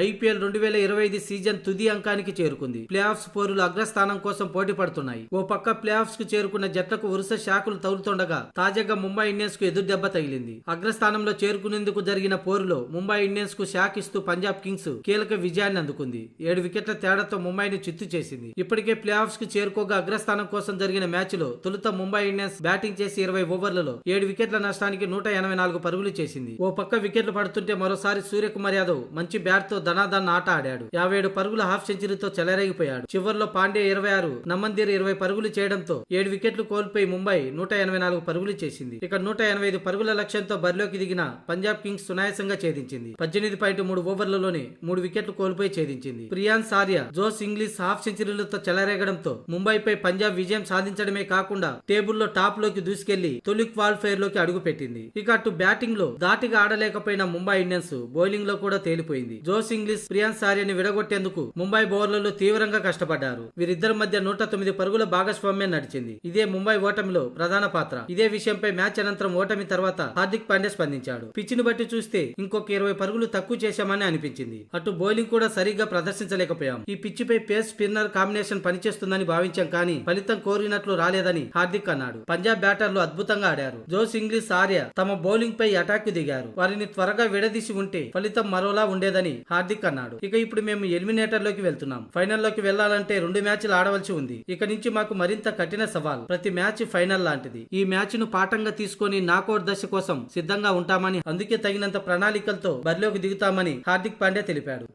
IPL 2025 season తుది అంకానికి చేరుకుంది. Play offs పోరులు అగ్రస్థానం కోసం పోటీ పడుతున్నాయి. ఓ పక్క ప్లే ఆఫ్స్ కు చేరుకున్న జట్లకు వరుస షాకులు తగులుతుండగా తాజాగా ముంబై ఇండియన్స్ కు ఎదురు దెబ్బ తగిలింది. అగ్రస్థానంలో చేరుకునేందుకు జరిగిన పోరులో ముంబై ఇండియన్స్ కు షాక్ ఇస్తూ పంజాబ్ కింగ్స్ కీలక విజయాన్ని అందుకుంది. 7 వికెట్ల తేడాతో ముంబైని చిత్తు చేసింది. ఇప్పటికే ప్లే ఆఫ్స్ కు చేరుకోగా అగ్రస్థానం కోసం జరిగిన మ్యాచ్ లో తొలుత ముంబై ఇండియన్స్ బ్యాటింగ్ చేసి 20 ఓవర్లలో 7 వికెట్ల నష్టానికి 184 పరుగులు చేసింది. ఓ పక్క వికెట్లు పడుతుంటే మరోసారి సూర్యకుమార్ యాదవ్ మంచి బ్యాట్ తో ధనాధన్ ఆట ఆడాడు. 57 పరుగుల హాఫ్ సెంచరీతో చెలరేగిపోయాడు. చివర్లో పాండే 26, నమందీర్ 20 పరుగులు చేయడంతో 7 వికెట్లు కోల్పోయి ముంబై 184 పరుగులు చేసింది. ఇక 185 పరుగుల లక్ష్యంతో బరిలోకి దిగిన పంజాబ్ కింగ్స్ సునాయాసంగా ఛేదించింది. 18.3 ఓవర్లలోనే 3 వికెట్లు కోల్పోయి ఛేదించింది. Priyansh Arya, Josh Inglis half సెంచరీలతో చెలరేగడంతో ముంబైపై పంజాబ్ విజయం సాధించడమే కాకుండా టేబుల్లో టాప్ లోకి దూసుకెళ్లి తొలి క్వాలిఫైర్ లోకి అడుగుపెట్టింది. ఇక అటు బ్యాటింగ్ లో ధాటిగా ఆడలేకపోయిన ముంబై ఇండియన్స్ బౌలింగ్ లో కూడా తేలిపోయింది. జోస్ ఇంగ్లీష్, ప్రియాన్స్ ఆర్యని విడగొట్టేందుకు ముంబై బౌలర్లు తీవ్రంగా కష్టపడ్డారు. వీరిద్దరి మధ్య 109 పరుగుల భాగస్వామ్యం నడిచింది. ఇదే ముంబై ఓటమిలో ప్రధాన పాత్ర. ఇదే విషయంపై మ్యాచ్ అనంతరం ఓటమి తర్వాత హార్దిక్ పాండ్యా స్పందించాడు. పిచ్ని బట్టి చూస్తే ఇంకొక 20 పరుగులు తక్కువ చేశామని అనిపించింది. అటు బౌలింగ్ కూడా సరిగ్గా ప్రదర్శించలేకపోయాం. ఈ పిచ్చిపై పేస్ స్పిన్నర్ కాంబినేషన్ పనిచేస్తుందని భావించాం కానీ ఫలితం కోరినట్లు రాలేదని హార్దిక్ అన్నాడు. పంజాబ్ బ్యాటర్లు అద్భుతంగా ఆడారు. జోస్ ఇంగ్లీష్, ఆర్య తమ బౌలింగ్ పై అటాక్ దిగారు. వారిని త్వరగా విడదీసి ఉంటే ఫలితం మరోలా ఉండేదని హార్దిక్ అన్నాడు. ఇక ఇప్పుడు మేము ఎలిమినేటర్ లోకి వెళ్తున్నాం. ఫైనల్ లోకి వెళ్లాలంటే 2 మ్యాచ్లు ఆడవలసి ఉంది. ఇక నుంచి మాకు మరింత కఠిన సవాల్. ప్రతి మ్యాచ్ ఫైనల్ లాంటిది. ఈ మ్యాచ్ ను పాఠంగా తీసుకొని నాకౌట్ దశ కోసం సిద్ధంగా ఉంటామని, అందుకే తగినంత ప్రణాళికలతో బరిలోకి దిగుతామని హార్దిక్ పాండ్యా తెలిపాడు.